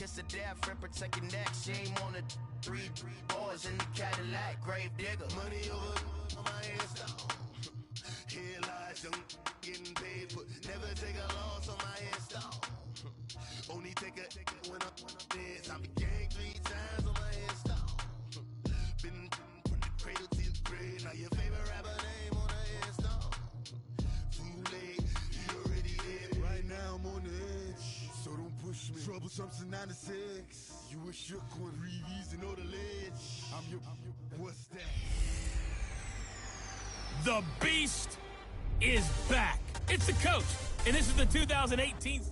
kiss the death, friend, protect your neck. Shame on the three boys in the Cadillac, grave digger. Money over on my install. Here lies young, getting paid, but never take a loss on my install. Only take a when I'm dead. I be gang 3 times on my install. Been from the cradle to the grave. Now your favorite rapper name on the install. Too late, he already dead. Right now I'm on the edge, so don't push me. Troublesome to 96. You a shook one, Reeves and know the ledge. I'm your, what's that? The Beast is back. It's the coach, and this is the 2018.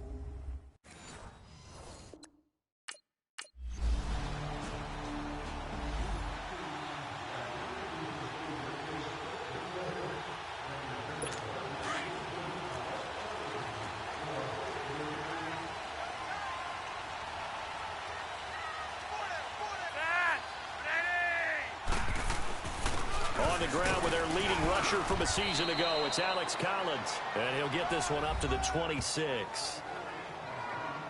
On the ground with their leading rusher from a season ago, it's Alex Collins, and he'll get this one up to the 26.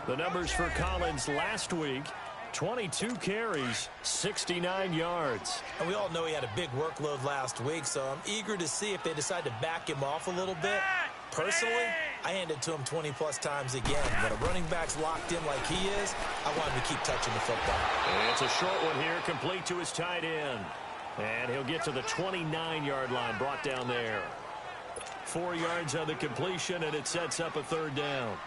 The numbers for Collins last week: 22 carries, 69 yards. And we all know he had a big workload last week, so I'm eager to see if they decide to back him off a little bit. Personally, I hand it to him 20-plus times again. When a running back's locked in like he is, I want him to keep touching the football. And it's a short one here, complete to his tight end. And he'll get to the 29-yard line, brought down there. 4 yards on the completion, and it sets up a third down.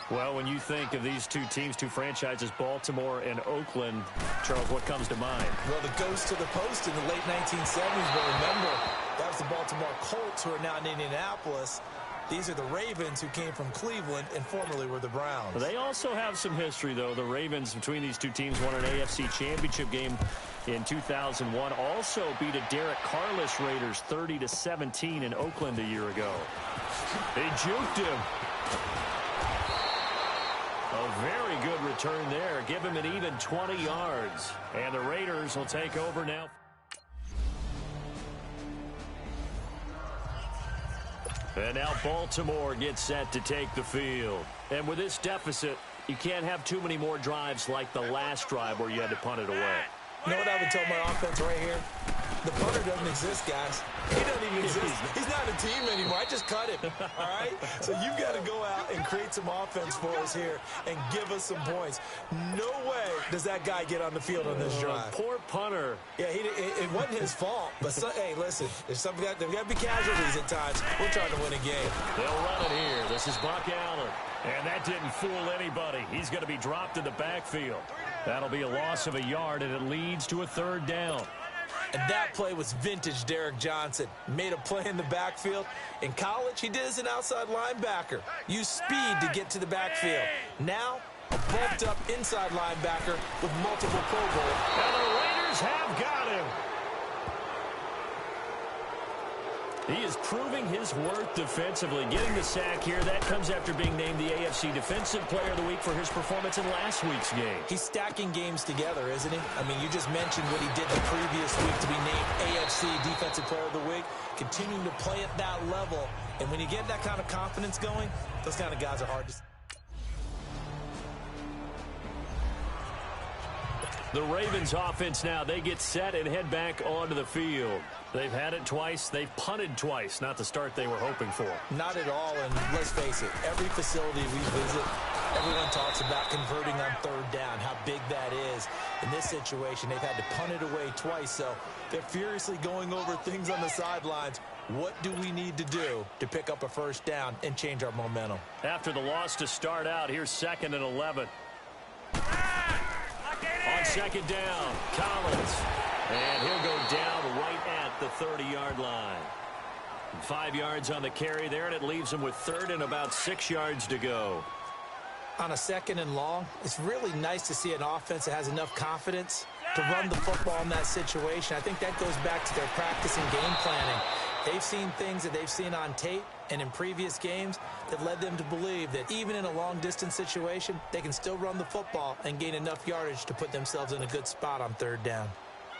Well, when you think of these two teams, two franchises, Baltimore and Oakland, Charles, what comes to mind? Well, the ghost to the post in the late 1970s, but remember, that was the Baltimore Colts, who are now in Indianapolis. These are the Ravens, who came from Cleveland and formerly were the Browns. They also have some history, though. The Ravens, between these two teams, won an AFC championship game in 2001. Also beat a Derek Carless Raiders 30-17 in Oakland a year ago. They juked him. A very good return there. Give him an even 20 yards. And the Raiders will take over now. And now Baltimore gets set to take the field. And with this deficit, you can't have too many more drives like the last drive where you had to punt it away. You know what I would tell my offense right here? The punter doesn't exist, guys. He doesn't even exist. He's not a team anymore. I just cut him, all right? So you've got to go out and create some offense for us here and give us some points. No way does that guy get on the field on this drive. Poor punter. Yeah, it wasn't his fault. But, hey, listen, there's got to be casualties at times. We're trying to win a game. They'll run it here. This is Buck Allen. And that didn't fool anybody. He's going to be dropped in the backfield. That'll be a loss of a yard, and it leads to a third down. And that play was vintage Derek Johnson. Made a play in the backfield. In college, he did as an outside linebacker. Used speed to get to the backfield. Now, a bulked-up inside linebacker with multiple Pro Bowls. And the Raiders have got him. He is proving his worth defensively. Getting the sack here, that comes after being named the AFC Defensive Player of the Week for his performance in last week's game. He's stacking games together, isn't he? I mean, you just mentioned what he did the previous week to be named AFC Defensive Player of the Week. Continuing to play at that level. And when you get that kind of confidence going, those kind of guys are hard to see. The Ravens offense now, they get set and head back onto the field. They've had it twice. They've punted twice. Not the start they were hoping for. Not at all, and let's face it, every facility we visit, everyone talks about converting on third down, how big that is. In this situation, they've had to punt it away twice, so they're furiously going over things on the sidelines. What do we need to do to pick up a first down and change our momentum? After the loss to start out, here's 2nd and 11. On second down, Collins. And he'll go down right at the 30-yard line. 5 yards on the carry there, and it leaves him with 3rd and about 6 yards to go. On a 2nd and long, it's really nice to see an offense that has enough confidence to run the football in that situation. I think that goes back to their practice and game planning. They've seen things that they've seen on tape and in previous games that led them to believe that even in a long-distance situation, they can still run the football and gain enough yardage to put themselves in a good spot on third down.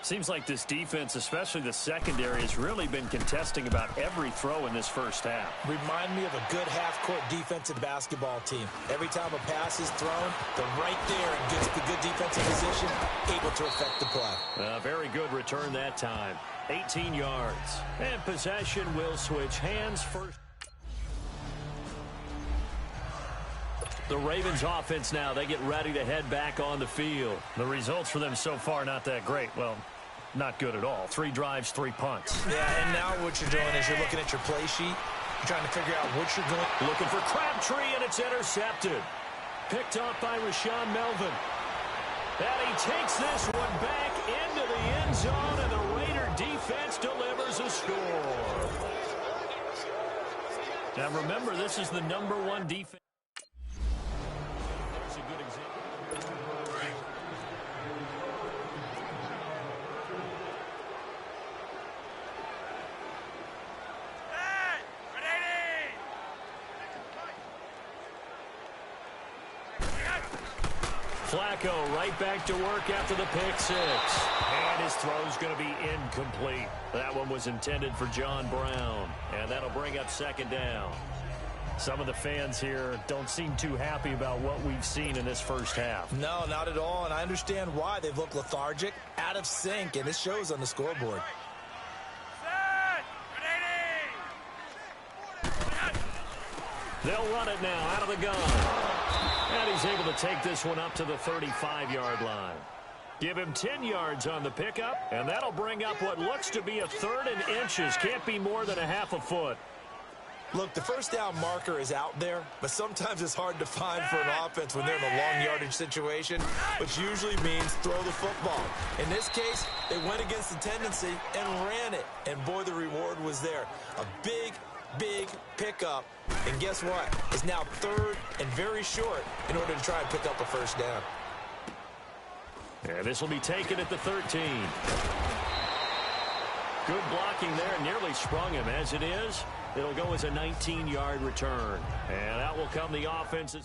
Seems like this defense, especially the secondary, has really been contesting about every throw in this first half. Remind me of a good half-court defensive basketball team. Every time a pass is thrown, they're right there and gets the good defensive position, able to affect the play. Very good return that time. 18 yards. And possession will switch hands first. The Ravens offense now, they get ready to head back on the field. The results for them so far not that great. Well, not good at all. 3 drives, 3 punts. Yeah, and now what you're doing is you're looking at your play sheet. You're trying to figure out what you're going. Looking for Crabtree, and it's intercepted. Picked off by Rashawn Melvin. And he takes this one back into the end zone, and the Raider defense delivers a score. Now remember, this is the #1 defense. There's a good example. Flacco right back to work after the pick 6. And his throw's going to be incomplete. That one was intended for John Brown. And that'll bring up 2nd down. Some of the fans here don't seem too happy about what we've seen in this first half. No, not at all. And I understand why. They've looked lethargic, out of sync, and it shows on the scoreboard. They'll run it now out of the gun. And he's able to take this one up to the 35-yard line. Give him 10 yards on the pickup, and that'll bring up what looks to be a 3rd and inches. Can't be more than a half a foot. Look, the first down marker is out there, but sometimes it's hard to find for an offense when they're in a long yardage situation, which usually means throw the football. In this case, they went against the tendency and ran it, and boy, the reward was there. A big pickup, and guess what? It's now 3rd and very short in order to try and pick up a first down. And this will be taken at the 13. Good blocking there, nearly sprung him. As it is, it'll go as a 19-yard return. And out will come the offense.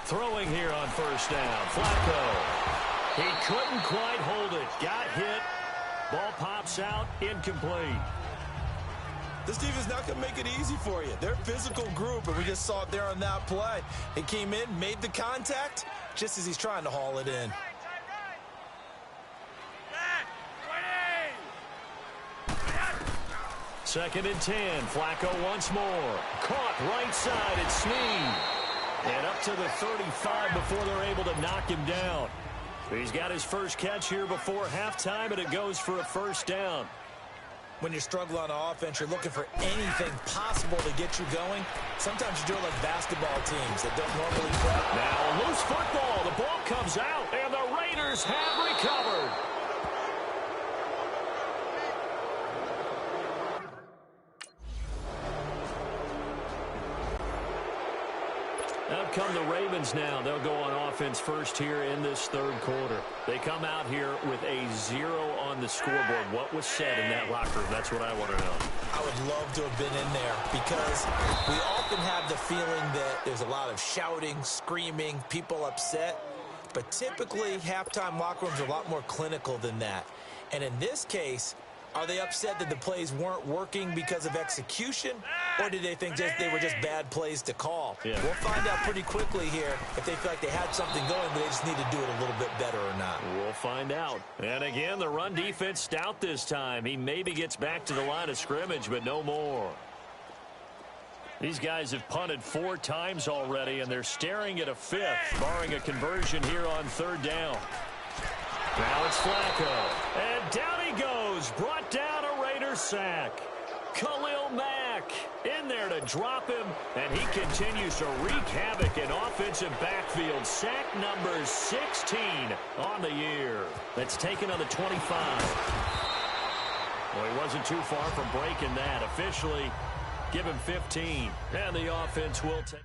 Throwing here on first down. Flacco. He couldn't quite hold it. Got hit. Ball pops out. Incomplete. This defense is not going to make it easy for you. They're a physical group, and we just saw it there on that play. He came in, made the contact, just as he's trying to haul it in. Second and 10. Flacco once more. Caught right side. It's Snead. And up to the 35 before they're able to knock him down. He's got his first catch here before halftime, and it goes for a first down. When you're struggling on offense, you're looking for anything possible to get you going. Sometimes you do it like basketball teams that don't normally prep. Now, loose football. The ball comes out, and the Raiders have recovered. Out come the Ravens now. They'll go on offense first here in this 3rd quarter. They come out here with a 0 on the scoreboard. What was said in that locker room? That's what I want to know. I would love to have been in there because we often have the feeling that there's a lot of shouting, screaming, people upset. But typically, halftime locker rooms are a lot more clinical than that. And in this case, are they upset that the plays weren't working because of execution, or did they think they were just bad plays to call? Yeah. We'll find out pretty quickly here if they feel like they had something going, but they just need to do it a little bit better or not. We'll find out. And again, the run defense stout this time. He maybe gets back to the line of scrimmage, but no more. These guys have punted 4 times already, and they're staring at a 5th, barring a conversion here on 3rd down. Now it's Flacco. And down he goes. Brought down a Raider sack. Khalil Mack in there to drop him. And he continues to wreak havoc in offensive backfield. Sack number 16 on the year. That's taken on the 25. Well, he wasn't too far from breaking that. Officially, give him 15. And the offense will take.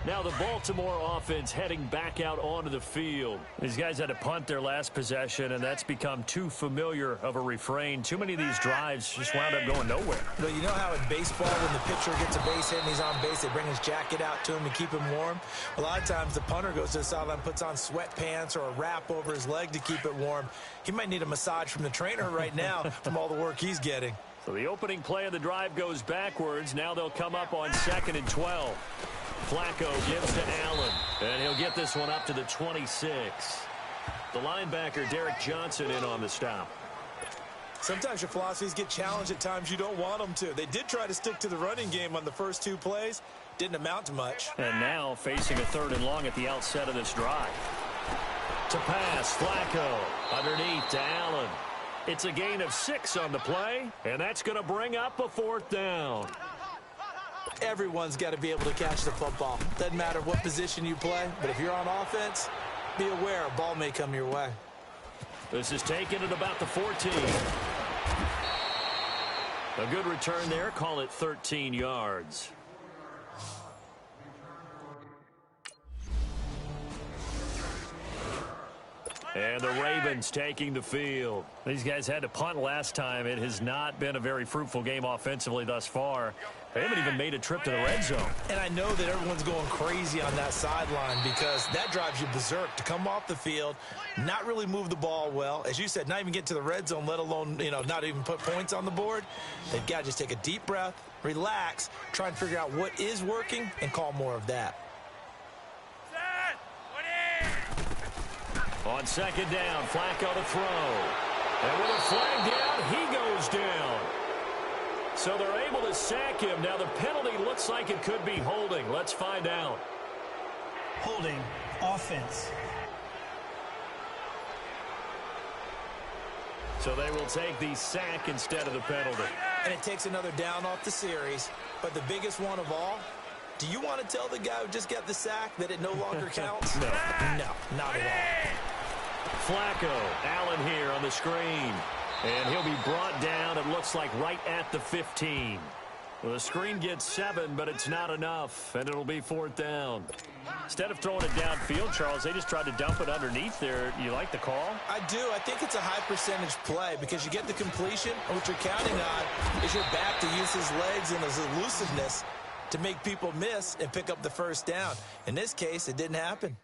Now the Baltimore offense heading back out onto the field. These guys had to punt their last possession, and that's become too familiar of a refrain. Too many of these drives just wound up going nowhere. But you know how in baseball, when the pitcher gets a base hit and he's on base, they bring his jacket out to him to keep him warm? A lot of times the punter goes to the sideline, puts on sweatpants or a wrap over his leg to keep it warm. He might need a massage from the trainer right now from all the work he's getting. So the opening play of the drive goes backwards. Now they'll come up on 2nd and 12. Flacco gives to Allen, and he'll get this one up to the 26. The linebacker, Derek Johnson, in on the stop. Sometimes your philosophies get challenged at times you don't want them to. They did try to stick to the running game on the first 2 plays. Didn't amount to much. And now facing a 3rd and long at the outset of this drive. To pass, Flacco underneath to Allen. It's a gain of 6 on the play, and that's going to bring up a 4th down. Everyone's got to be able to catch the football. Doesn't matter what position you play, but if you're on offense, be aware a ball may come your way. This is taken at about the 14. A good return there. Call it 13 yards. And the Ravens taking the field. These guys had to punt last time. It has not been a very fruitful game offensively thus far. They haven't even made a trip to the red zone. And I know that everyone's going crazy on that sideline because that drives you berserk to come off the field, not really move the ball well. As you said, not even get to the red zone, let alone, not even put points on the board. They've got to just take a deep breath, relax, try and figure out what is working, and call more of that. On 2nd down, Flacco to throw. And with a flag down, he goes down. So they're able to sack him. Now the penalty looks like it could be holding. Let's find out. Holding, offense. So they will take the sack instead of the penalty. And it takes another down off the series. But the biggest one of all, do you want to tell the guy who just got the sack that it no longer counts? No. No, not at all. Flacco, Allen here on the screen. And he'll be brought down, it looks like, right at the 15. Well, the screen gets 7, but it's not enough, and it'll be 4th down. Instead of throwing it downfield, Charles, they just tried to dump it underneath there. You like the call? I do. I think it's a high-percentage play because you get the completion, and what you're counting on is your back to use his legs and his elusiveness to make people miss and pick up the 1st down. In this case, it didn't happen.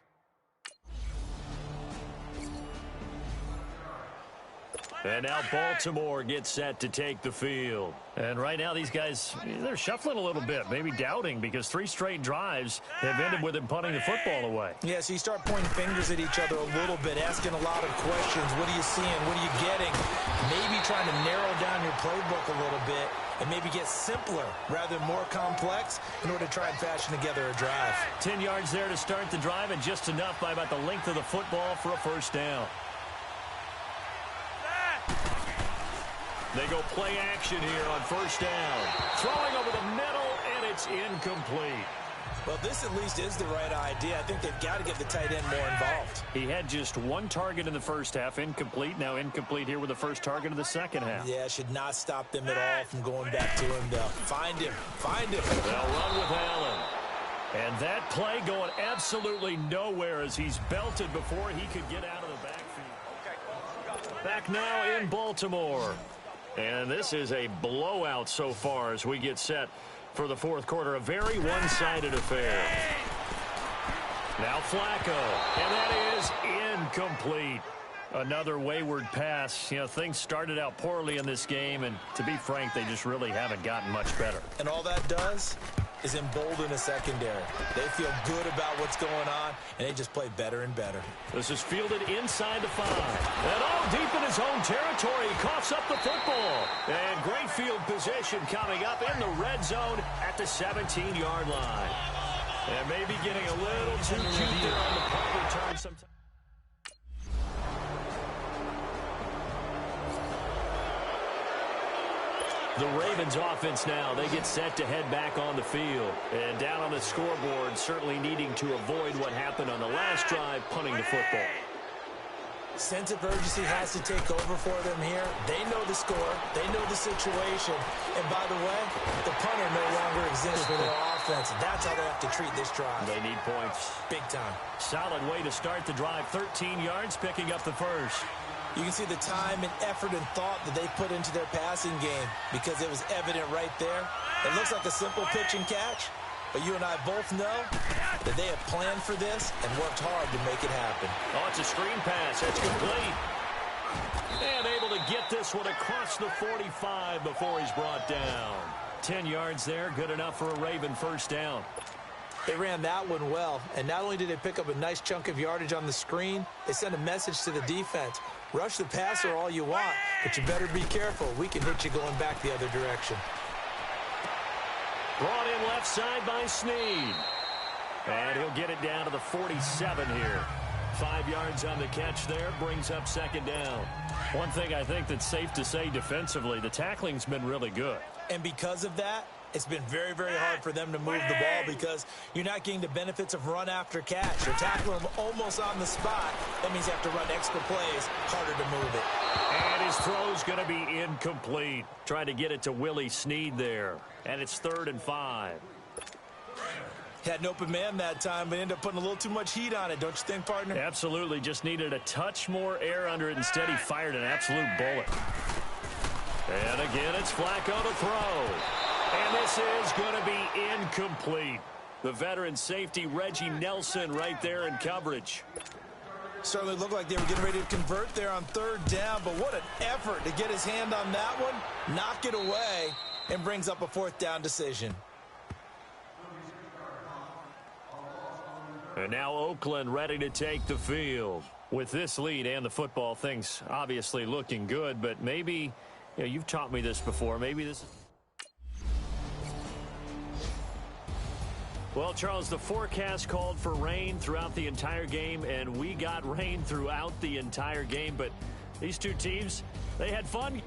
And now Baltimore gets set to take the field. And right now these guys, they're shuffling a little bit, maybe doubting, because 3 straight drives have ended with them punting the football away. Yeah, so you start pointing fingers at each other a little bit, asking a lot of questions. What are you seeing? What are you getting? Maybe trying to narrow down your playbook a little bit and maybe get simpler rather than more complex in order to try and fashion together a drive. 10 yards there to start the drive, and just enough by about the length of the football for a 1st down. They go play action here on 1st down. Throwing over the middle, and it's incomplete. Well, this at least is the right idea. I think they've got to get the tight end more involved. He had just 1 target in the first half, incomplete. Now incomplete here with the first target of the second half. Yeah, should not stop them at all from going back to him, though. Find him. Find him. They'll run with Allen. And that play going absolutely nowhere as he's belted before he could get out of the backfield. Back now in Baltimore. And this is a blowout so far as we get set for the 4th quarter. A very one-sided affair. Now Flacco. And that is incomplete. Another wayward pass. Things started out poorly in this game, and to be frank, they just really haven't gotten much better. And all that does is embolden a secondary. They feel good about what's going on, and they just play better and better. This is fielded inside the 5. And all deep in his own territory. He coughs up the football. And great field position coming up in the red zone at the 17-yard line. And maybe getting a little too cute there on the punt return sometimes. The Ravens offense now, they get set to head back on the field. And down on the scoreboard, certainly needing to avoid what happened on the last drive, punting the football. Sense of urgency has to take over for them here. They know the score. They know the situation. And by the way, the punter no longer exists for their offense. offense, and that's how they have to treat this drive. They need points. Big time. Solid way to start the drive. 13 yards, picking up the first. You can see the time and effort and thought that they put into their passing game because it was evident right there. It looks like a simple pitch and catch, but you and I both know that they have planned for this and worked hard to make it happen. Oh, it's a screen pass. It's complete. And able to get this one across the 45 before he's brought down. 10 yards there, good enough for a Raven first down. They ran that one well, and not only did they pick up a nice chunk of yardage on the screen, they sent a message to the defense. Rush the passer all you want, but you better be careful. We can hit you going back the other direction. Brought in left side by Snead. And he'll get it down to the 47 here. 5 yards on the catch there, brings up second down. One thing I think that's safe to say defensively, the tackling's been really good. And because of that, it's been very, very hard for them to move the ball because you're not getting the benefits of run after catch. You're tackling them almost on the spot. That means you have to run extra plays, harder to move it. And his throw's going to be incomplete. Trying to get it to Willie Snead there. And it's 3rd and 5. Had an open man that time, but ended up putting a little too much heat on it, don't you think, partner? Absolutely. Just needed a touch more air under it. Instead, he fired an absolute bullet. And again, it's Flacco to throw. And this is going to be incomplete. The veteran safety, Reggie Nelson, right there in coverage. Certainly looked like they were getting ready to convert there on 3rd down, but what an effort to get his hand on that one, knock it away, and brings up a 4th down decision. And now Oakland ready to take the field. With this lead and the football, things obviously looking good, but maybe, you've taught me this before, maybe this is... Well, Charles, the forecast called for rain throughout the entire game, and we got rain throughout the entire game, but these two teams, they had fun.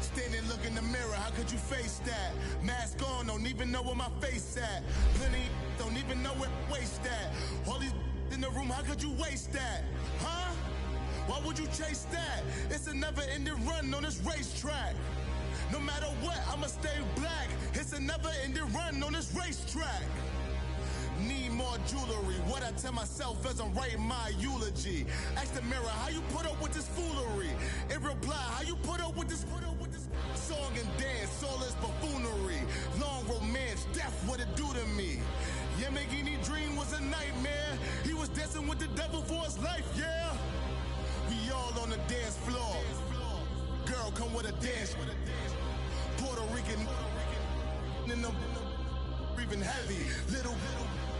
Standing, look in the mirror, how could you face that? Mask on, don't even know where my face at. Plenty, don't even know where waste at. All these in the room, how could you waste that? Huh? Why would you chase that? It's a never-ending run on this racetrack. No matter what, I'ma stay black. It's a never-ending run on this racetrack. Need more jewelry. What I tell myself as I'm writing my eulogy. Ask the mirror, how you put up with this foolery? It reply, how you put up with this song and dance, all this buffoonery. Long romance, death, what it do to me? Yamagini dream was a nightmare. He was dancing with the devil for his life, yeah. We all on the dance floor. Girl, come with a dance. Puerto Rican in the breathing heavy. Little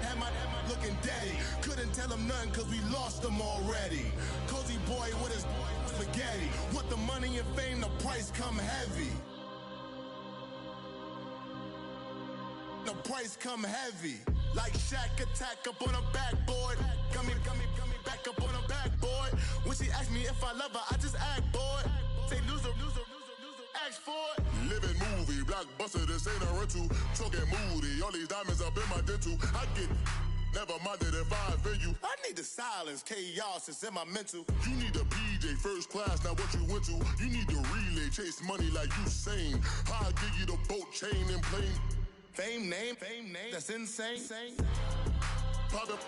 had my looking daddy. Couldn't tell him nothing cause we lost him already. Cozy boy with his spaghetti. With the money and fame, the price come heavy. The price come heavy. Like Shaq attack up on a backboard. Gummy, back up on a backboard. When she asked me if I love her, I just act bored. Say loser, ask for it. Living movie, blockbuster, this ain't a rental. Talking moody, all these diamonds up in my dental. I get never minded if I offend you. I need the silence, chaos is in my mental. You need a PJ, first class, not what you went to. You need the relay, chase money like you sane. I'll give you the boat, chain, and plane. Fame name, that's insane. Pop up.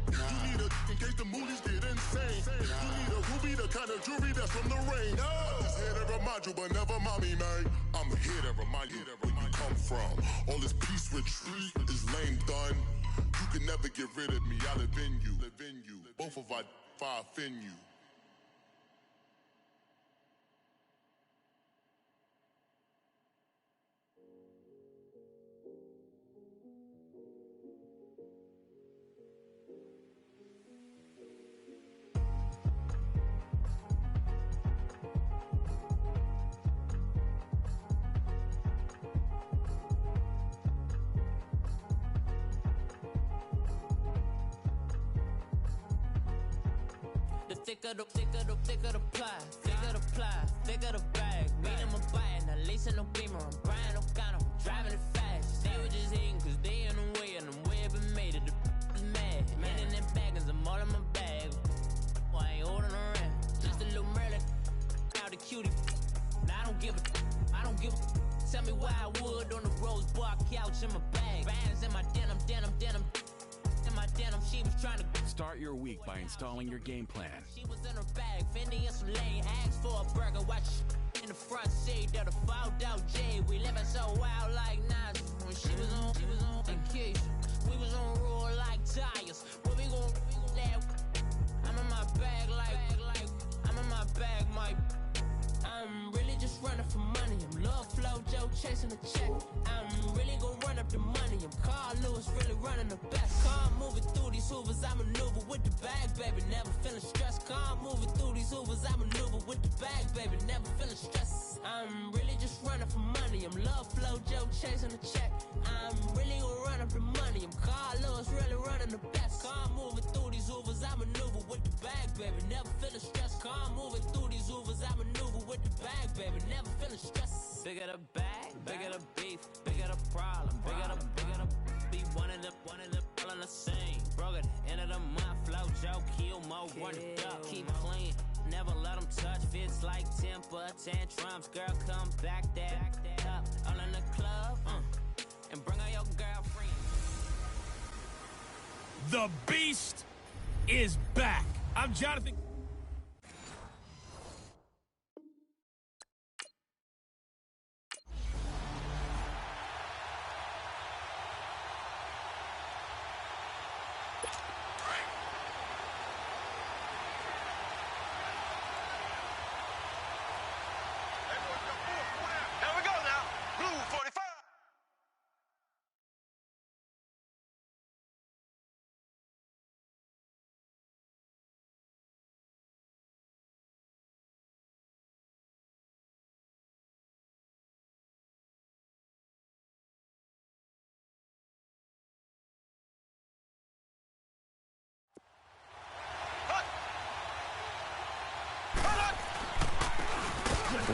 You need a, in case the movies get insane. You need a ruby, the kind of jewelry that's from the rain. I'm just here to remind you, but never mommy, man. I'm here to remind you where you come from. All this peace retreat is lame done. You can never get rid of me, I live in you. Both of our fire offend you. The thicker the pie, thicker the ply, thicker the bag. Mean I'm a buy, now leasing no beamer, I'm buying no counter, I'm driving it fast. They were just hating cause they in the way, and the way I've been made it, the is mad. Man in that bag, cause I'm all in my bag. Well, I ain't holding around, just a little Merlin, out the cutie. Now I don't give a. Tell me why I would on the rose bar couch in my bag. Bands in my denim. In my denim, she was trying to Start your week by installing your game plan. She was in her bag, Fendi and some lane. Asked for a burger, watch in the front seat of the fouled out J. We living so wild like Nas. When she was on vacation, we was on roll like tires. Where we gon' that? I'm in my bag like I'm in my bag, Mike. I'm really just running for money. I'm Love Flow Joe chasing a check. I'm really gonna run up the money. I'm Carl Lewis, really running the best. Car moving through these hoovers, I maneuver with the bag, baby. Never feeling stressed. Car moving through these hoovers, I maneuver with the bag, baby. Never feeling stressed. I'm really just running for money. I'm Love Flow Joe chasing a check. I'm really gonna run up the money. I'm Carl Lewis, really running the best. Car moving through these hoovers, I maneuver with the bag, baby. Never feeling stressed. Car moving through these hoovers, I maneuver with the bag, baby. Never feeling stressed. Bigger the bag, bigger the beef, bigger the problem, bigger the be one of the all in the same. Broke at the end of the month, flow Joe, kill mo, run it up, keep clean. Never let them touch, fits like temper tantrums. Girl, come back that up, all in the club, and bring out your girlfriend. The Beast is back. I'm Jonathan.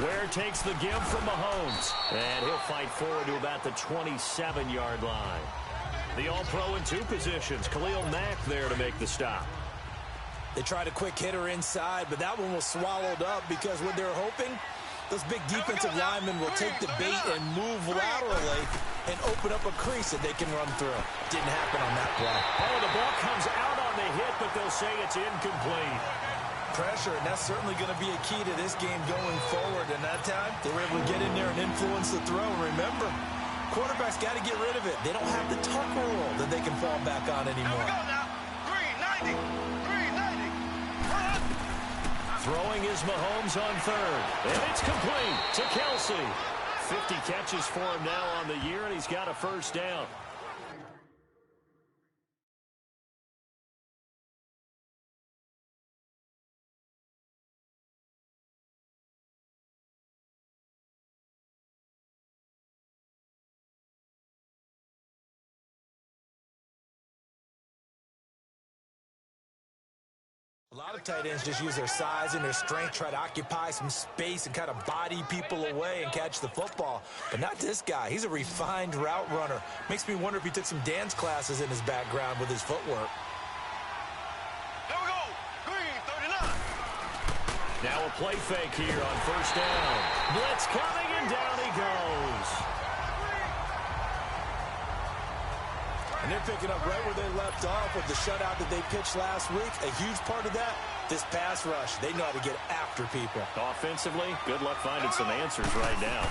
Ware takes the give from Mahomes, and he'll fight forward to about the 27-yard line. The All-Pro in two positions. Khalil Mack there to make the stop. They tried a quick hitter inside, but that one was swallowed up because what they're hoping, those big defensive linemen will take the bait and move laterally and open up a crease that they can run through. Didn't happen on that play. Oh, the ball comes out on the hit, but they'll say it's incomplete. Pressure, and that's certainly going to be a key to this game going forward. And that time, they were able to get in there and influence the throw. And remember, quarterbacks got to get rid of it. They don't have the tuck rule that they can fall back on anymore. Here we go now. 390. Throwing is Mahomes on third, and it's complete to Kelsey. 50 catches for him now on the year, and he's got a first down. A lot of tight ends just use their size and their strength, try to occupy some space and kind of body people away and catch the football. But not this guy. He's a refined route runner. Makes me wonder if he took some dance classes in his background with his footwork. Here we go. Green, 39. Now a play fake here on first down. Blitz coming, and down he goes. And they're picking up right where they left off with the shutout that they pitched last week. A huge part of that, this pass rush. They know how to get after people. Offensively, good luck finding some answers right now.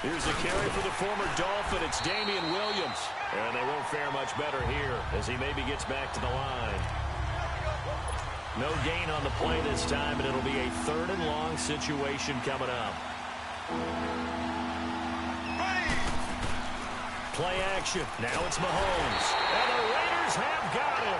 Here's a carry for the former Dolphin. It's Damian Williams. And they won't fare much better here as he maybe gets back to the line. No gain on the play this time, and it'll be a third and long situation coming up. Play action. Now it's Mahomes. And the Raiders have got him.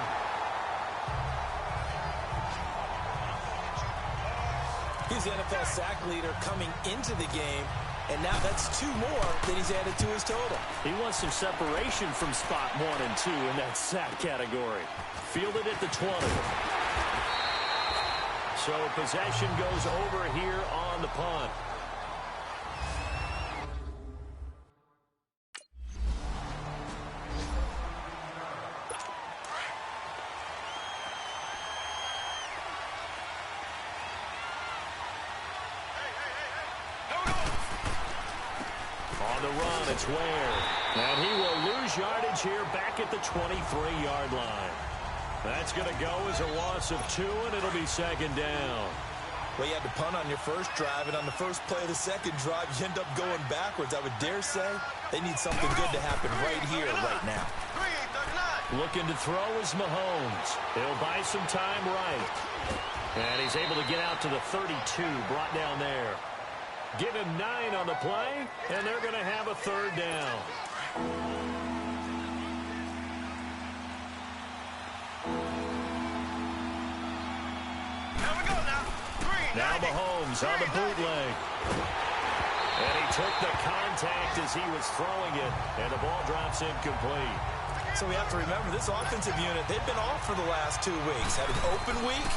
He's the NFL sack leader coming into the game, and now that's 2 more that he's added to his total. He wants some separation from spot 1 and 2 in that sack category. Fielded at the 20. So possession goes over here on the punt. On the run, it's Ware. And he will lose yardage here back at the 23-yard line. That's going to go as a loss of 2, and it'll be second down. Well, you had to punt on your first drive, and on the first play of the second drive, you end up going backwards. I would dare say they need something good to happen right here, right now. Looking to throw is Mahomes. He'll buy some time right. And he's able to get out to the 32, brought down there. Give him 9 on the play, and they're going to have a third down. Now Mahomes on the bootleg. And he took the contact as he was throwing it, and the ball drops incomplete. So we have to remember this offensive unit, they've been off for the last 2 weeks. Had an open week,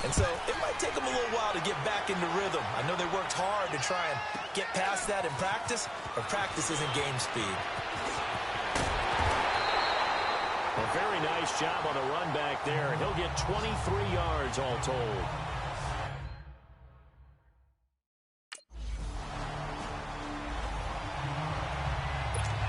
and so it might take them a little while to get back into rhythm. I know they worked hard to try and get past that in practice, but practice isn't game speed. A very nice job on the run back there. He'll get 23 yards all told.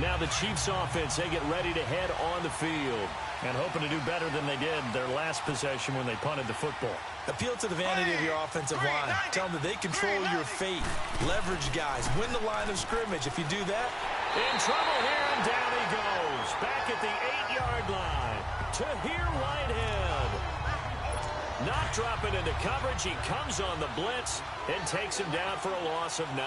Now the Chiefs offense, they get ready to head on the field and hoping to do better than they did their last possession when they punted the football. Appeal to the vanity of your offensive line. Tell them that they control your fate. Leverage guys. Win the line of scrimmage. If you do that. In trouble here, and down he goes. Back at the 8-yard line. To here, Whitehead. Not dropping into coverage. He comes on the blitz and takes him down for a loss of 9.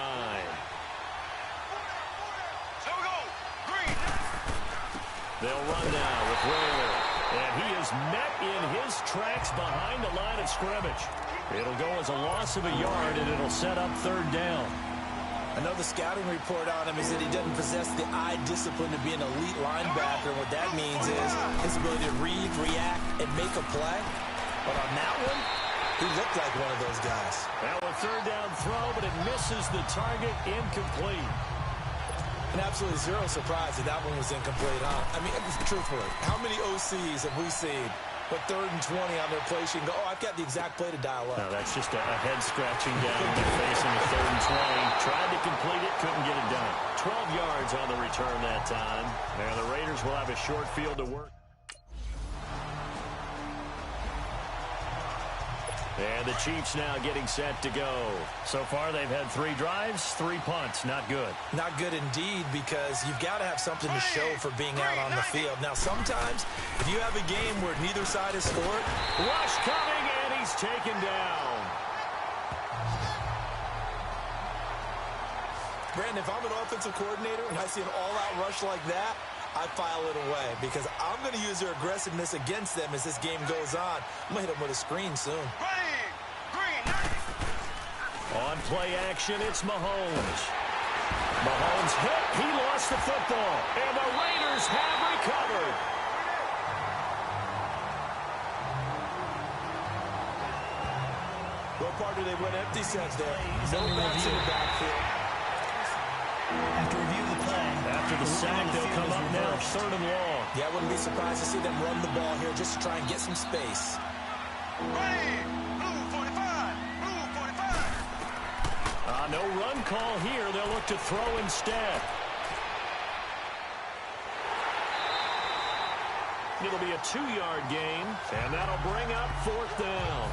They'll run now with Ware. And he is met in his tracks behind the line of scrimmage. It'll go as a loss of a yard, and it'll set up third down. I know the scouting report on him is that he doesn't possess the eye discipline to be an elite linebacker. And what that means is his ability to read, react, and make a play. But on that one, he looked like one of those guys. Now a third down throw, but it misses the target, incomplete. And absolutely zero surprise that that one was incomplete, huh? I mean, truthfully, how many OCs have we seen with 3rd and 20 on their play sheet and go, oh, I've got the exact play to dial up? No, that's just a head-scratching down when you're facing the 3rd and 20. Tried to complete it, couldn't get it done. 12 yards on the return that time. And the Raiders will have a short field to work. And the Chiefs now getting set to go. So far, they've had 3 drives, 3 punts. Not good. Not good indeed, because you've got to have something to show for being out on the field. Now, sometimes, if you have a game where neither side has scored. Rush coming, and he's taken down. Brandon, if I'm an offensive coordinator and I see an all-out rush like that, I file it away because I'm going to use their aggressiveness against them as this game goes on. I'm going to hit them with a screen soon. On play action, it's Mahomes. Mahomes hit. He lost the football. And the Raiders have recovered. What part do they went empty sets there? No backs in the backfield. After review of the play. After the sack, they'll come up now 3rd and long. Yeah, I wouldn't be surprised to see them run the ball here just to try and get some space. No run call here. They'll look to throw instead. It'll be a 2-yard gain, and that'll bring up 4th down.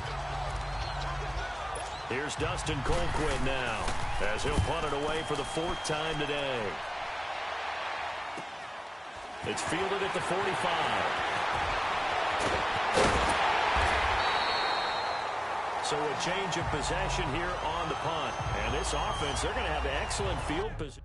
Here's Dustin Colquitt now, as he'll punt it away for the 4th time today. It's fielded at the 45. So a change of possession here on the punt. And this offense, they're going to have excellent field position.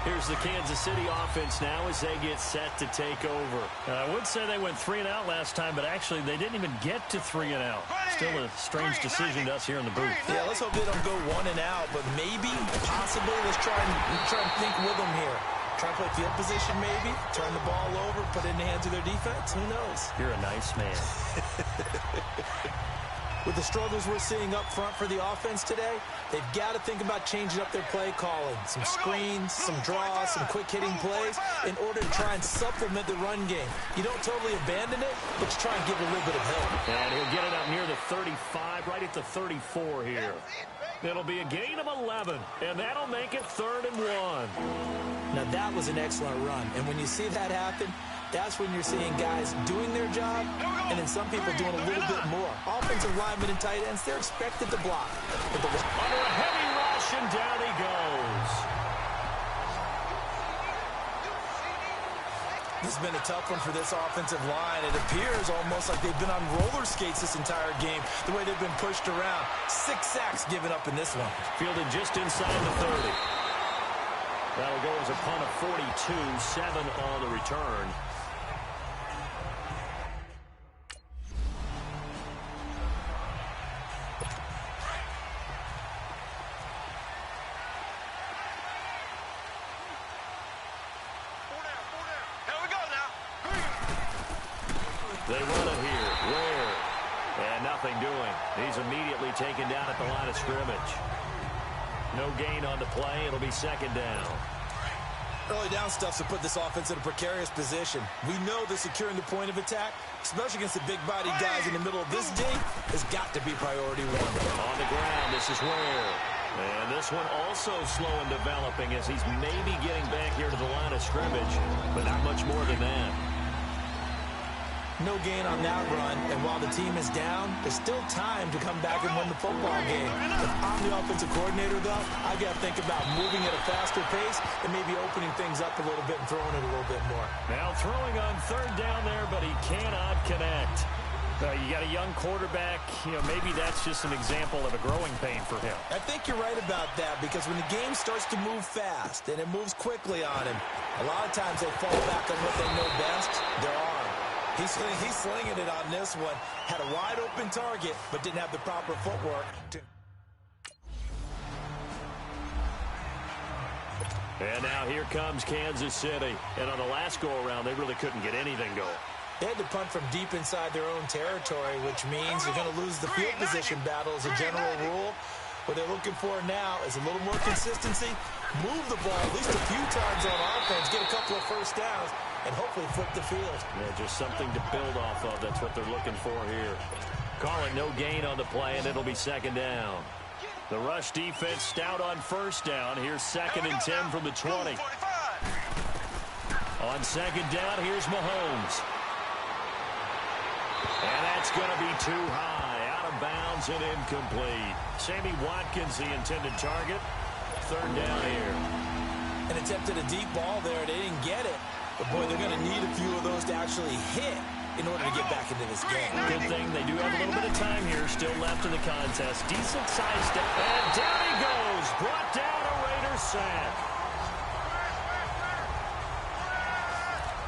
Here's the Kansas City offense now as they get set to take over. I would say they went 3 and out last time, but actually they didn't even get to 3 and out. Still a strange decision to us here in the booth. Yeah, let's hope they don't go 1 and out, but maybe, possibly, let's try and think with them here. Try to play field position maybe, turn the ball over, put it in the hands of their defense. Who knows? You're a nice man. With the struggles we're seeing up front for the offense today, they've got to think about changing up their play calling. Some screens, some draws, some quick-hitting plays in order to try and supplement the run game. You don't totally abandon it, but you try and give it a little bit of help. And he'll get it up near the 35, right at the 34 here. It'll be a gain of 11, and that'll make it 3rd and 1. Now, that was an excellent run, and when you see that happen, that's when you're seeing guys doing their job, and then some people doing a little bit more. Offensive linemen and tight ends, they're expected to block. Under a heavy rush, and down he goes. This has been a tough one for this offensive line. It appears almost like they've been on roller skates this entire game, the way they've been pushed around. 6 sacks given up in this one. Fielded just inside the 30. That'll go as a punt of 42, 7 on the return. They run it here. Ware. And nothing doing. He's immediately taken down at the line of scrimmage. No gain on the play. It'll be 2nd down. Early down stuff to put this offense in a precarious position. We know that securing the point of attack, especially against the big-bodied guys in the middle of this game, has got to be priority 1. On the ground, this is Ware. And this one also slow in developing as he's maybe getting back here to the line of scrimmage, but not much more than that. No gain on that run, and while the team is down, there's still time to come back and win the football game. If I'm the offensive coordinator, though, I've got to think about moving at a faster pace and maybe opening things up a little bit and throwing it a little bit more. Now throwing on 3rd down there, but he cannot connect. You got a young quarterback, maybe that's just an example of a growing pain for him. I think you're right about that, because when the game starts to move fast and it moves quickly on him, a lot of times they fall back on what they know best, their arm. He's slinging it on this one. Had a wide-open target, but didn't have the proper footwork. And now here comes Kansas City. And on the last go-around, they really couldn't get anything going. They had to punt from deep inside their own territory, which means they're going to lose the field position battle as a general rule. What they're looking for now is a little more consistency, move the ball at least a few times on offense, get a couple of first downs, and hopefully flip the field. Yeah, just something to build off of. That's what they're looking for here. Calling no gain on the play, and it'll be 2nd down. The rush defense stout on 1st down. Here's 2nd and 10 from the 20. On 2nd down, here's Mahomes. And that's going to be too high. Out of bounds and incomplete. Sammy Watkins, the intended target. 3rd down here. And attempted a deep ball there. They didn't get it. But, boy, they're going to need a few of those to actually hit in order to get back into this game. Good thing they do have a little bit of time here still left in the contest. Decent size step. And down he goes. Brought down a Raiders sack.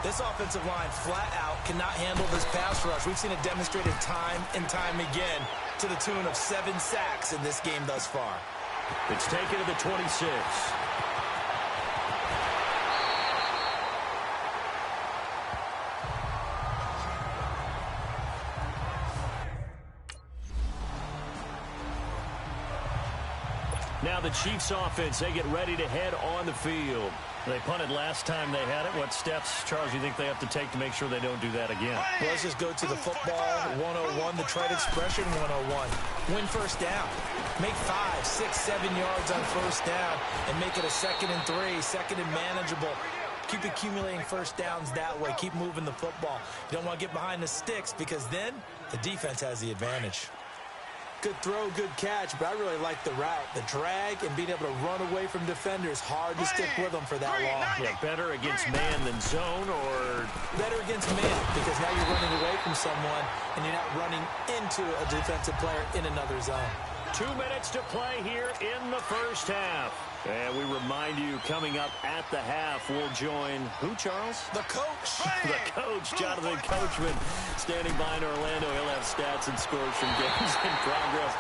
This offensive line flat out cannot handle this pass rush. We've seen it demonstrated time and time again to the tune of 7 sacks in this game thus far. It's taken to the 26. Now the Chiefs offense, they get ready to head on the field. They punted last time they had it. What steps, Charles, you think they have to take to make sure they don't do that again? Well, let's just go to the football 101, the trade expression 101. Win first down. Make 5, 6, 7 yards on first down and make it a 2nd and 3, 2nd and manageable. Keep accumulating first downs that way. Keep moving the football. You don't want to get behind the sticks because then the defense has the advantage. Good throw, good catch, but I really like the route. The drag and being able to run away from defenders. Hard to stick with them for that long. Yeah, better against man than zone, or? Better against man, because now you're running away from someone and you're not running into a defensive player in another zone. 2 minutes to play here in the first half. And we remind you, coming up at the half, we'll join who, Charles? The coach. The coach, Jonathan Coachman, standing by in Orlando. He'll have stats and scores from games in progress,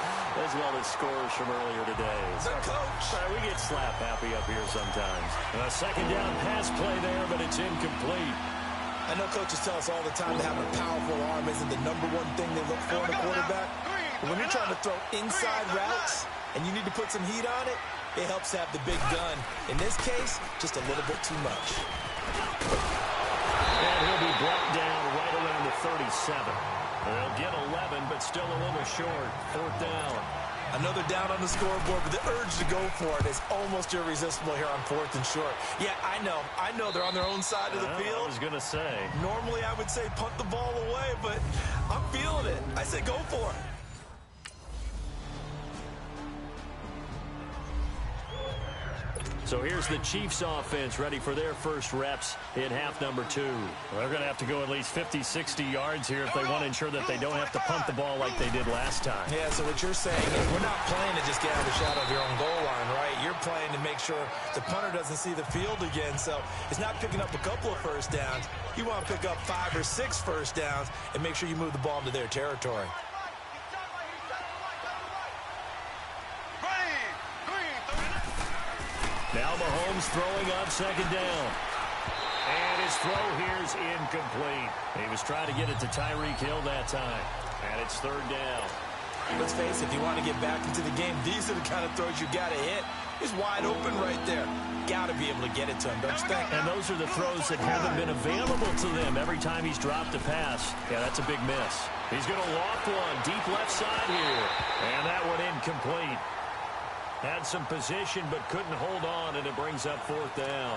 as well as scores from earlier today. The coach. We get slap happy up here sometimes. A second down pass play there, but it's incomplete. I know coaches tell us all the time that having a powerful arm isn't the #1 thing they look for in a quarterback. But when you're trying to throw inside routes and you need to put some heat on it, it helps to have the big gun. In this case, just a little bit too much. And he'll be brought down right around the 37. They'll get 11, but still a little short. 4th down. Another down on the scoreboard, but the urge to go for it is almost irresistible here on 4th and short. Yeah, I know they're on their own side of the field. I was going to say. Normally I would say punt the ball away, but I'm feeling it. I say go for it. So here's the Chiefs offense ready for their first reps in half number 2. Well, they're going to have to go at least 50, 60 yards here if they want to ensure that they don't have to punt the ball like they did last time. Yeah, so what you're saying is we're not playing to just get out of the shadow of your own goal line, right? You're playing to make sure the punter doesn't see the field again. So it's not picking up a couple of first downs. You want to pick up 5 or 6 first downs and make sure you move the ball into their territory. Now Mahomes throwing on second down. And his throw here's incomplete. He was trying to get it to Tyreek Hill that time. And it's 3rd down. Let's face it, if you want to get back into the game, these are the kind of throws you got to hit. He's wide open right there. Got to be able to get it to him, don't you think? And those are the throws that haven't been available to them every time he's dropped a pass. Yeah, that's a big miss. He's going to loft one deep left side here. And that one incomplete. Had some position but couldn't hold on, and it brings up 4th down.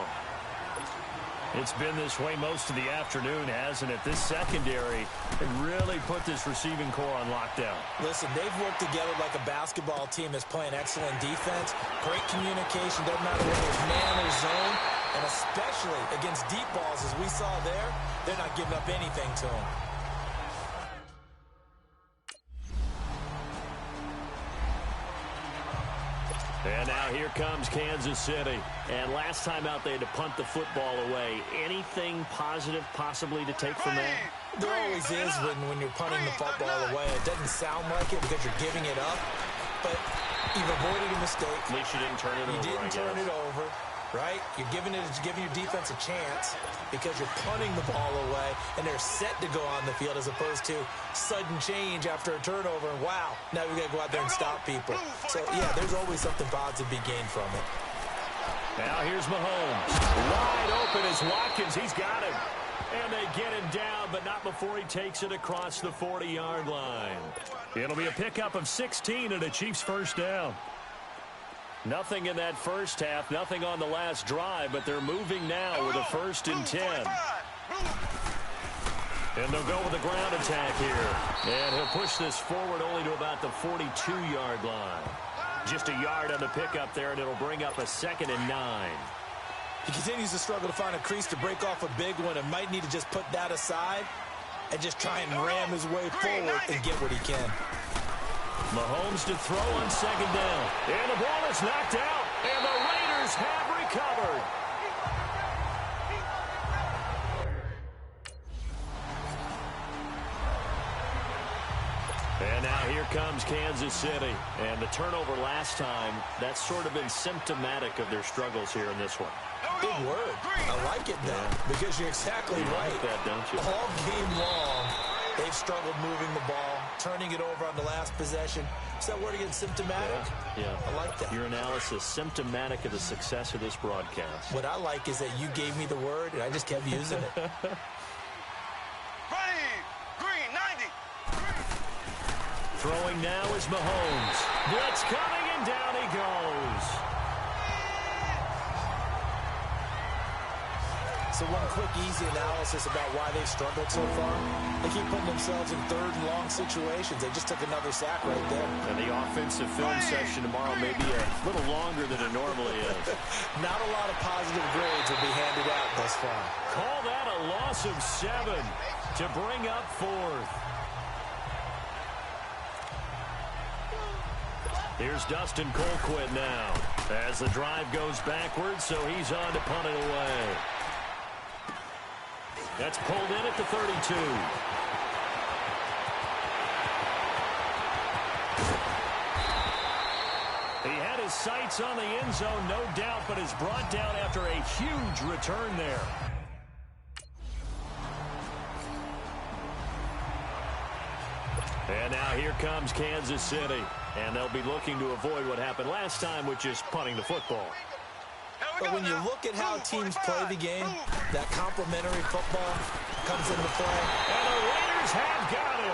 It's been this way most of the afternoon, hasn't it? This secondary, they really put this receiving core on lockdown. Listen, they've worked together like a basketball team that's playing excellent defense. Great communication, doesn't matter whether it's man or zone. And especially against deep balls, as we saw there, they're not giving up anything to them. And now here comes Kansas City. And last time out they had to punt the football away. Anything positive possibly to take from that? There always is when you're punting the football away. It doesn't sound like it because you're giving it up, but you've avoided a mistake. At least you didn't turn it over. You didn't turn it over, right? You're giving your defense a chance because you're punting the ball away, and they're set to go on the field as opposed to sudden change after a turnover, and wow, now we got to go out there and stop people. So, yeah, there's always something positive to be gained from it. Now here's Mahomes. Wide open is Watkins. He's got him. And they get him down, but not before he takes it across the 40-yard line. It'll be a pickup of 16 and a Chiefs first down. Nothing in that first half, nothing on the last drive, but they're moving now with a 1st and 10. And they'll go with a ground attack here. And he'll push this forward only to about the 42-yard line. Just a yard on the pickup there, and it'll bring up a 2nd and 9. He continues to struggle to find a crease to break off a big one and might need to just put that aside and just try and ram his way forward and get what he can. Mahomes to throw on second down. And the ball is knocked out. And the Raiders have recovered. And now here comes Kansas City. And the turnover last time, that's sort of been symptomatic of their struggles here in this one. Big word. I like it, though, because you're exactly right. Like that, don't you? All game long, they've struggled moving the ball, turning it over on the last possession. Is that word again, symptomatic? Yeah. I like that. Your analysis, symptomatic of the success of this broadcast. What I like is that you gave me the word, and I just kept using it. Green, 90. Throwing now is Mahomes. Blitz coming, and down he goes. So one quick, easy analysis about why they've struggled so far. They keep putting themselves in 3rd and long situations. They just took another sack right there. And the offensive film session tomorrow may be a little longer than it normally is. Not a lot of positive grades will be handed out thus far. Call that a loss of 7 to bring up 4th. Here's Dustin Colquitt now as the drive goes backwards, so he's on to punt it away. That's pulled in at the 32. He had his sights on the end zone, no doubt, but is brought down after a huge return there. And now here comes Kansas City. And they'll be looking to avoid what happened last time with just punting the football. But when you look at how teams play the game, that complementary football comes into play. And the Raiders have got him.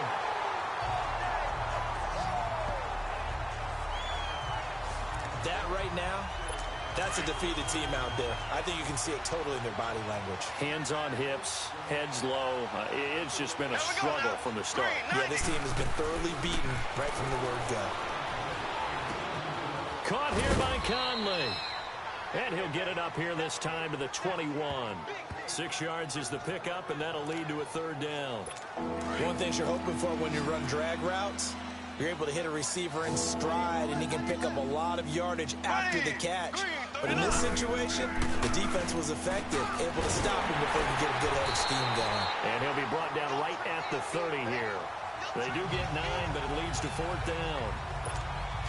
That right now, that's a defeated team out there. I think you can see it totally in their body language. Hands on hips, heads low. It's just been a struggle from the start. Yeah, this team has been thoroughly beaten right from the word go. Caught here by Conley. And he'll get it up here this time to the 21. 6 yards is the pickup, and that'll lead to a third down. One thing you're hoping for when you run drag routes, you're able to hit a receiver in stride, and he can pick up a lot of yardage after the catch. But in this situation, the defense was effective, able to stop him before he could get a good head of steam going. And he'll be brought down right at the 30 here. They do get 9, but it leads to 4th down.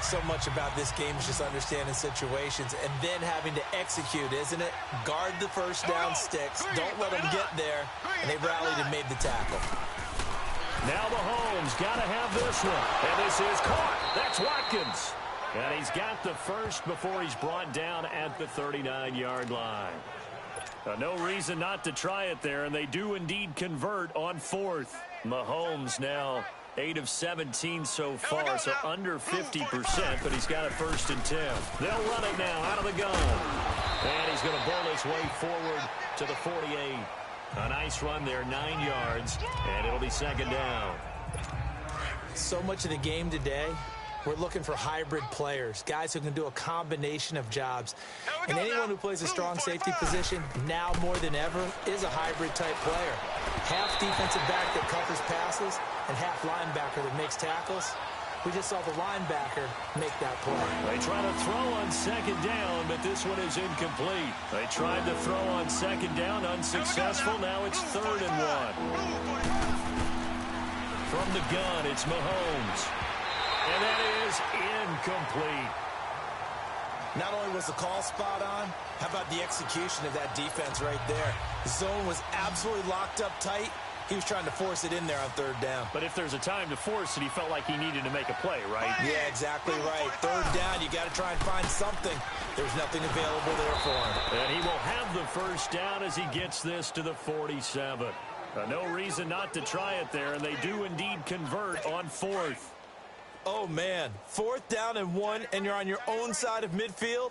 So much about this game is just understanding situations and then having to execute, isn't it? Guard the first down sticks. Don't let them get there. And they rallied and made the tackle. Now Mahomes got to have this one. And this is caught. That's Watkins. And he's got the first before he's brought down at the 39-yard line. No reason not to try it there, and they do indeed convert on 4th. Mahomes now 8 of 17 so far, so under 50%, but he's got a 1st and 10. They'll run it now out of the gun. And he's going to bowl his way forward to the 48. A nice run there, 9 yards, and it'll be 2nd down. So much of the game today, we're looking for hybrid players, guys who can do a combination of jobs. And anyone who plays a strong safety position, now more than ever, is a hybrid-type player. Half defensive back that covers passes and half linebacker that makes tackles. We just saw the linebacker make that play. They try to throw on 2nd down, but this one is incomplete. They tried to throw on 2nd down, unsuccessful. Now it's 3rd and 1. From the gun, it's Mahomes. And that is incomplete. Not only was the call spot on, how about the execution of that defense right there? The zone was absolutely locked up tight. He was trying to force it in there on 3rd down. But if there's a time to force it, he felt like he needed to make a play, right? Yeah, exactly right. 3rd down, you got to try and find something. There's nothing available there for him. And he will have the 1st down as he gets this to the 47. No reason not to try it there, and they do indeed convert on 4th. Oh, man. 4th down and 1, and you're on your own side of midfield?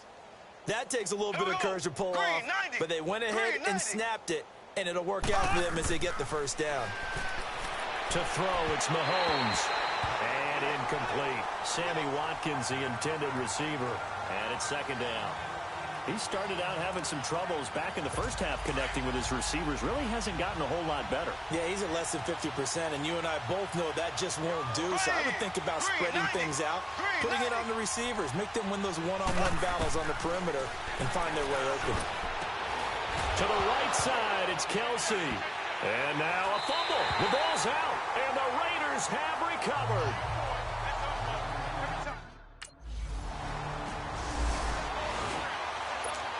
That takes a little bit of courage to pull off, but they went ahead and snapped it, and it'll work out for them as they get the 1st down. To throw, it's Mahomes. And incomplete. Sammy Watkins, the intended receiver, and it's 2nd down. He started out having some troubles back in the first half connecting with his receivers. Really hasn't gotten a whole lot better. Yeah, he's at less than 50%, and you and I both know that just won't do. So I would think about spreading things out, putting it on the receivers, make them win those one-on-one battles on the perimeter, and find their way open. To the right side, it's Kelsey. And now a fumble. The ball's out, and the Raiders have recovered.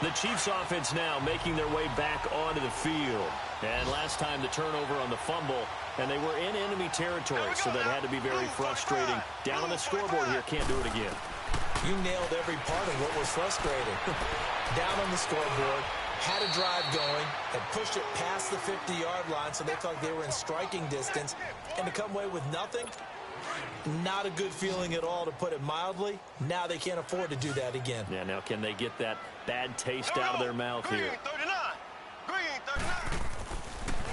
The Chiefs offense now making their way back onto the field. And last time the turnover on the fumble, and they were in enemy territory, so that had to be very frustrating. Down on the scoreboard here, can't do it again. You nailed every part of what was frustrating. Down on the scoreboard, had a drive going, had pushed it past the 50-yard line, so they thought they were in striking distance, and to come away with nothing, not a good feeling at all, to put it mildly. Now they can't afford to do that again. Yeah, now can they get that bad taste out of their mouth here?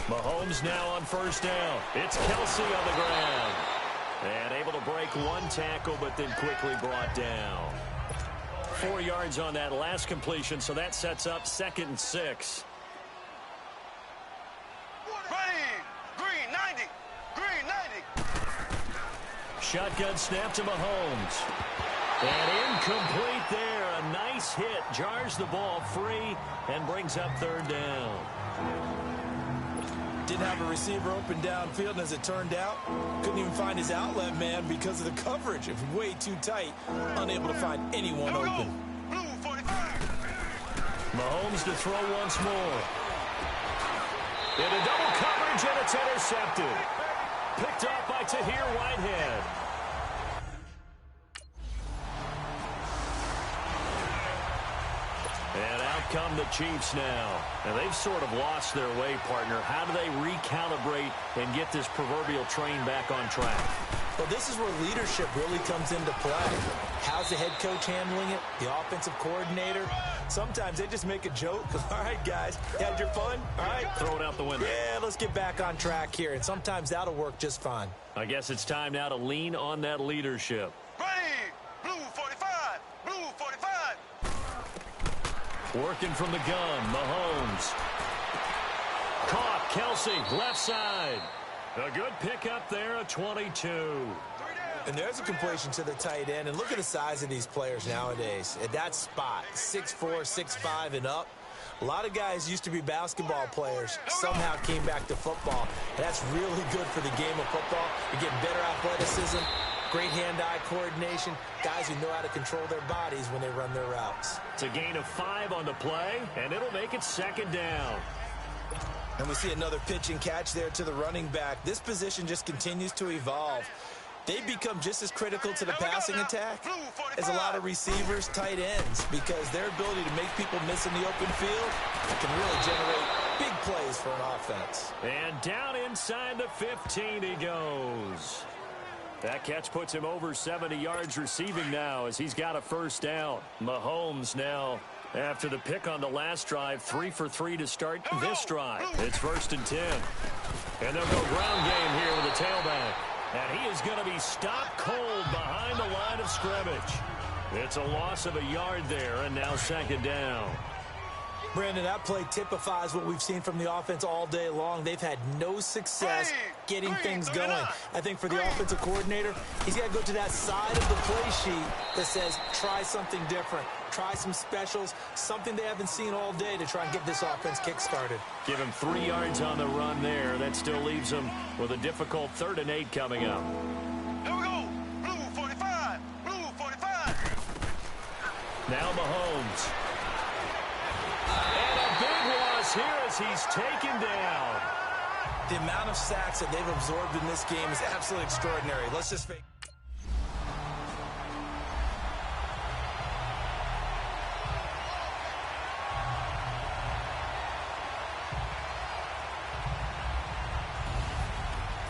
Mahomes now on 1st down. It's Kelsey on the ground. And able to break one tackle, but then quickly brought down. 4 yards on that last completion, so that sets up 2nd and 6. Shotgun snap to Mahomes. And incomplete there. A nice hit. Jars the ball free and brings up third down. Didn't have a receiver open downfield, and as it turned out, couldn't even find his outlet man because of the coverage. It was way too tight, unable to find anyone open. Mahomes to throw once more. Into double coverage, and it's intercepted. Picked off by Tahir Whitehead. And out come the Chiefs now. And they've sort of lost their way, partner. How do they recalibrate and get this proverbial train back on track? Well, this is where leadership really comes into play. How's the head coach handling it? The offensive coordinator? Sometimes they just make a joke. All right, guys, you had your fun? All right. Throw it out the window. Yeah, let's get back on track here. And sometimes that'll work just fine. I guess it's time now to lean on that leadership. Ready! Blue 45! Blue 45! Working from the gun, Mahomes. Caught, Kelsey, left side. A good pickup there, a 22. And there's a completion to the tight end. And look at the size of these players nowadays. At that spot, 6'4", 6'5", and up. A lot of guys used to be basketball players, somehow came back to football. And that's really good for the game of football. You're getting better athleticism, great hand-eye coordination, guys who know how to control their bodies when they run their routes. It's a gain of 5 on the play, and it'll make it second down. And we see another pitch and catch there to the running back. This position just continues to evolve. They become just as critical to the passing attack as a lot of receivers, tight ends, because their ability to make people miss in the open field can really generate big plays for an offense. And down inside the 15 he goes. That catch puts him over 70 yards receiving now as he's got a first down. Mahomes now, after the pick on the last drive, 3 for 3 to start this drive. It's 1st and 10. And they'll go ground game here with the tailback. And he is going to be stopped cold behind the line of scrimmage. It's a loss of a yard there, and now second down. Brandon, that play typifies what we've seen from the offense all day long. They've had no success getting things going. I think for the offensive coordinator, he's got to go to that side of the play sheet that says, try something different. Try some specials, something they haven't seen all day to try and get this offense kick-started. Give him 3 yards on the run there. That still leaves him with a difficult 3rd and 8 coming up. Here we go! Blue 45! Blue 45! Now Mahomes. And a big loss here as he's taken down. The amount of sacks that they've absorbed in this game is absolutely extraordinary. Let's just face.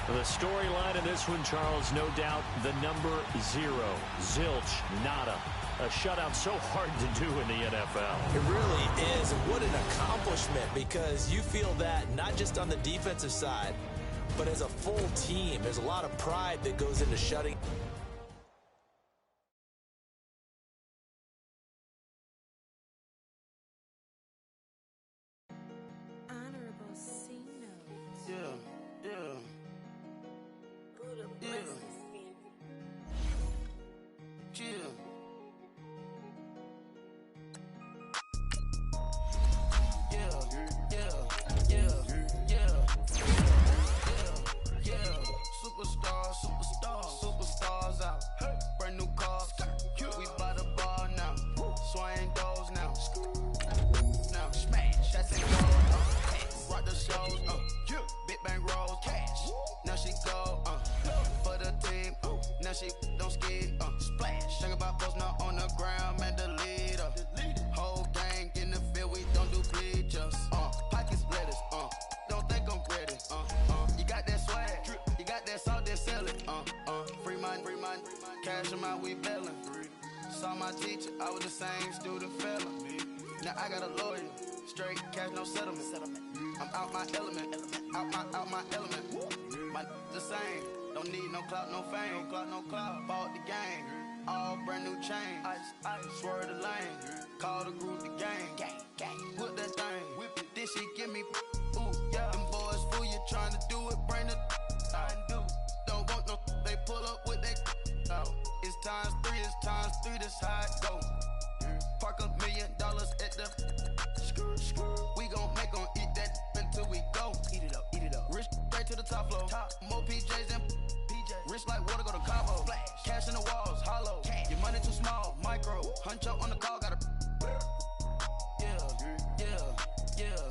The storyline in this one, Charles, no doubt the number 0. Zilch, nada. A shutout so hard to do in the NFL. It really is. And what an accomplishment, because you feel that not just on the defensive side, but as a full team. There's a lot of pride that goes into shutting. Honorable C note. Yeah, yeah. Yeah. Chill. Superstars out. Brand new cars. We by the bar now. Swaying doors now. Now smash. That's it. Rock the shows. Big bang rolls. Cash. Now she go. For the team. Now she don't skid. Splash. Think about post now on the ground. Man, the leader. Whole gang in the field. We don't do bleachers. Pockets lettuce. Don't think I'm ready. You got that swag. You got that salt that sell it. Free mind. Cash them out, we bailing. Saw my teacher, I was the same student fella. Now I got a lawyer. Straight cash, no settlement. I'm out my element. Out my element. My the same. Don't need no clout, no fame. No clout. Bought the game. All brand new chain. Ice. Swerve the lane. Call the group the gang. Put that thing. Whip it. Then she give me. Ooh, yeah. Them boys fool you trying to do it. Bring the. I do. Don't want no. They pull up with that. It's times 3. It's times 3, this how it go. Park $1 million at the we gon' make 'em eat that until we go. Eat it up. Rich straight to the top floor. More PJs and PJs. Rich like water, go to Cabo. Flash. Cash in the walls, hollow. Cash. Your money too small, micro. Huncho on the call, got a yeah.